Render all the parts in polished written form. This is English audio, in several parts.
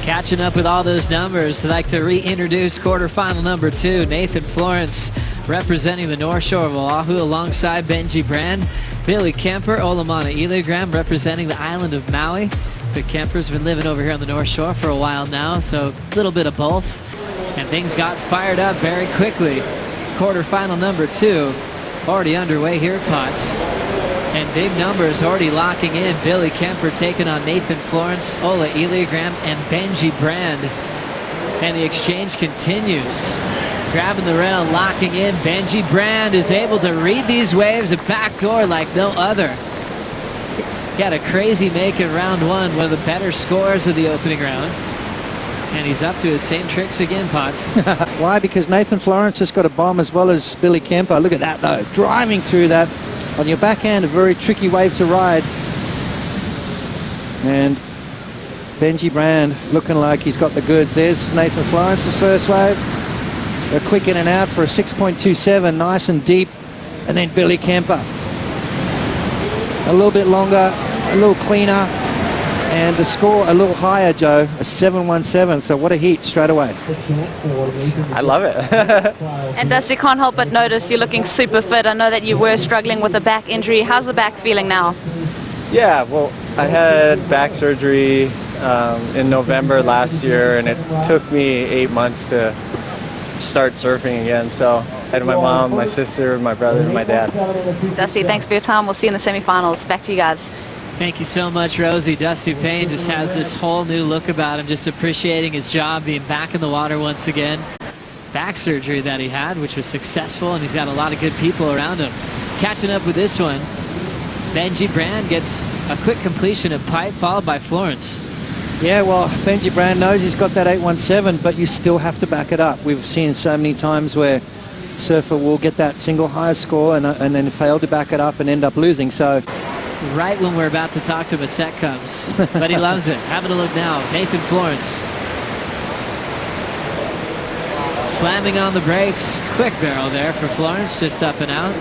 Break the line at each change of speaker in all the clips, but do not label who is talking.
Catching up with all those numbers, I'd like to reintroduce quarterfinal number 2, Nathan Florence, representing the North Shore of Oahu alongside Benji Brand. Billy Kemper, Olamana Eleogram, representing the island of Maui. But Kemper's been living over here on the North Shore for a while now, so a little bit of both. And things got fired up very quickly. Quarterfinal number 2 already underway here at Potts. And big numbers already locking in. Billy Kemper taking on Nathan Florence, Ola Eleogram, and Benji Brand. And the exchange continues. Grabbing the rail, locking in. Benji Brand is able to read these waves, a backdoor like no other. Got a crazy make in round 1, one of the better scores of the opening round. And he's up to his same tricks again, Potts.
Why? Because Nathan Florence has got a bomb as well as Billy Kemper. Look at that, though. Driving through that. On your backhand, a very tricky wave to ride. And Benji Brand looking like he's got the goods. There's Nathan Florence's first wave. A quick in and out for a 6.27, nice and deep. And then Billy Kemper. A little bit longer, a little cleaner. And the score a little higher, Joe, a 7.17. So what a heat straight away.
I love it.
And Dusty, can't help but notice you're looking super fit. I know that you were struggling with a back injury. How's the back feeling now?
Yeah, well, I had back surgery in November last year, and it took me 8 months to start surfing again. So I had my mom, my sister, my brother, and my dad.
Dusty, thanks for your time. We'll see you in the semifinals. Back to you guys.
Thank you so much, Rosie. Dusty Payne just has this whole new look about him, just appreciating his job, being back in the water once again. Back surgery that he had, which was successful, and he's got a lot of good people around him. Catching up with this one, Benji Brand gets a quick completion of pipe, followed by Florence.
Yeah, well, Benji Brand knows he's got that 8.17, but you still have to back it up. We've seen so many times where surfer will get that single highest score and then fail to back it up and end up losing. So
right when we're about to talk to him, a set comes. But he loves it. Having a look now. Nathan Florence. Slamming on the brakes. Quick barrel there for Florence. Just up and out.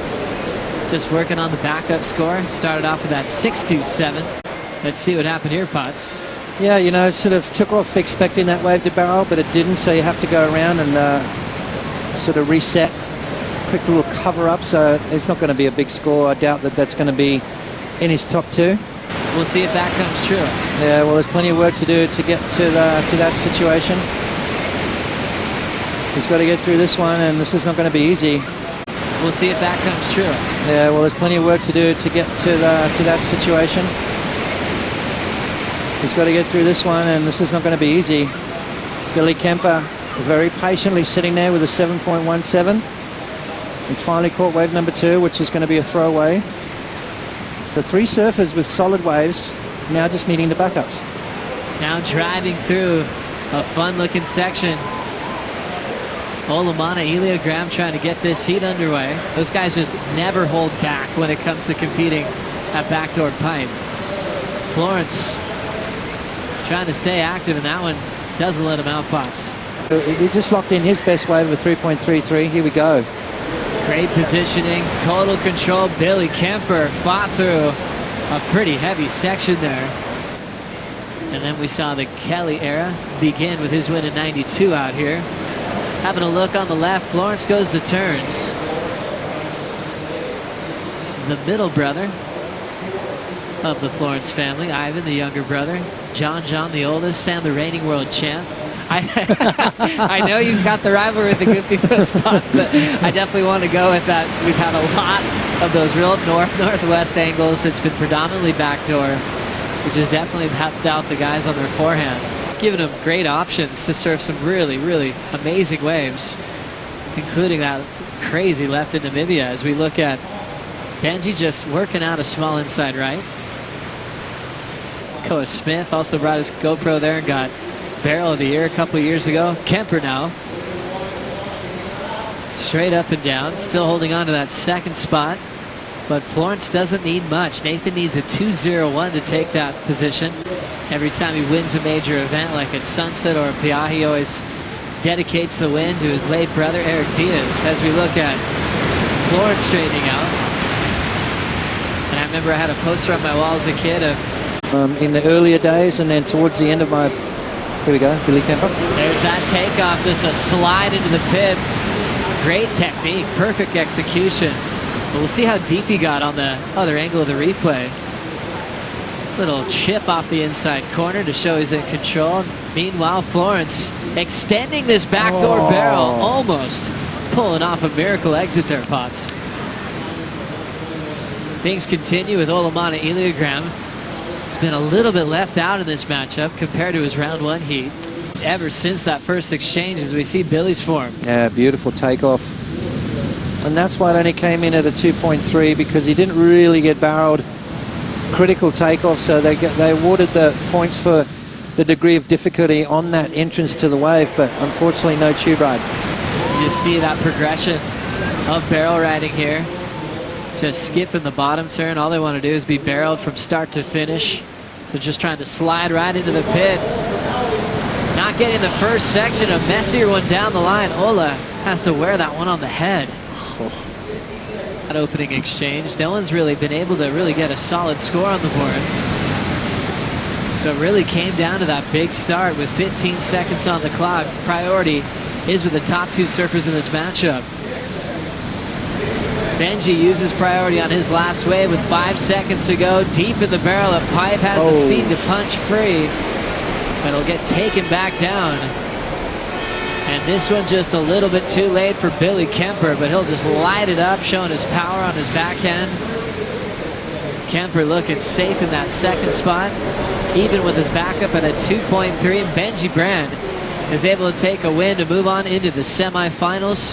Just working on the backup score. Started off with that 6.27. Let's see what happened here, Potts.
Yeah, you know, sort of took off expecting that wave to barrel, but it didn't. So you have to go around and sort of reset. Quick little cover up. So it's not going to be a big score. I doubt that that's going to be in his top 2.
We'll see if that comes true.
Yeah, well, there's plenty of work to do to get to that situation. He's got to get through this one, and this is not going to be easy.
We'll see if that comes true.
Yeah, well, there's plenty of work to do to get to that situation. He's got to get through this one, and this is not going to be easy. Billy Kemper very patiently sitting there with a 7.17. He finally caught wave number 2, which is going to be a throwaway. So 3 surfers with solid waves, now just needing the backups.
Now driving through a fun-looking section. Olamana Eleogram trying to get this heat underway. Those guys just never hold back when it comes to competing at backdoor pipe. Florence trying to stay active, and that one doesn't let him out, Potts.
He just locked in his best wave of 3.33. Here we go.
Great positioning, total control. Billy Kemper fought through a pretty heavy section there. And then we saw the Kelly era begin with his win in 92 out here. Having a look on the left, Florence goes to turns. The middle brother of the Florence family, Ivan, the younger brother. John, the oldest. Sam, the reigning world champ. I know you've got the rivalry with the Goofy Foot spots, but I definitely want to go with that. We've had a lot of those real north-northwest angles. It's been predominantly backdoor, which has definitely helped out the guys on their forehand, giving them great options to surf some really, really amazing waves, including that crazy left in Namibia. As we look at Benji just working out a small inside right. Koa Smith also brought his GoPro there and got Barrel of the Year a couple years ago. Kemper now. Straight up and down. Still holding on to that second spot. But Florence doesn't need much. Nathan needs a 2.01 to take that position. Every time he wins a major event, like at Sunset or Piahi, he always dedicates the win to his late brother, Eric Diaz. As we look at Florence straightening out. And I remember I had a poster on my wall as a kid of
in the earlier days, and then towards the end of my Here we go, Billy Kemper.
There's that takeoff, just a slide into the pit. Great technique, perfect execution. But we'll see how deep he got on the other angle of the replay. Little chip off the inside corner to show he's in control. Meanwhile, Florence extending this backdoor barrel, almost pulling off a miracle exit there, Potts. Things continue with Olamana Eleogram. He's been a little bit left out in this matchup compared to his round 1 heat. Ever since that first exchange, as we see Billy's form.
Yeah, beautiful takeoff. And that's why it only came in at a 2.3, because he didn't really get barreled. Critical takeoff, so they awarded the points for the degree of difficulty on that entrance to the wave, but unfortunately no tube ride.
You see that progression of barrel riding here. Just skipping the bottom turn. All they want to do is be barreled from start to finish. So just trying to slide right into the pit. Not getting the first section, a messier one down the line. Ola has to wear that one on the head. That opening exchange, no one's really been able to really get a solid score on the board. So it really came down to that big start with 15 seconds on the clock. Priority is with the top 2 surfers in this matchup. Benji uses priority on his last wave with 5 seconds to go. Deep in the barrel, a pipe has the speed to punch free. But it'll get taken back down. And this one just a little bit too late for Billy Kemper, but he'll just light it up, showing his power on his backhand. Kemper looking safe in that second spot, even with his backup at a 2.3. And Benji Brand is able to take a win to move on into the semifinals.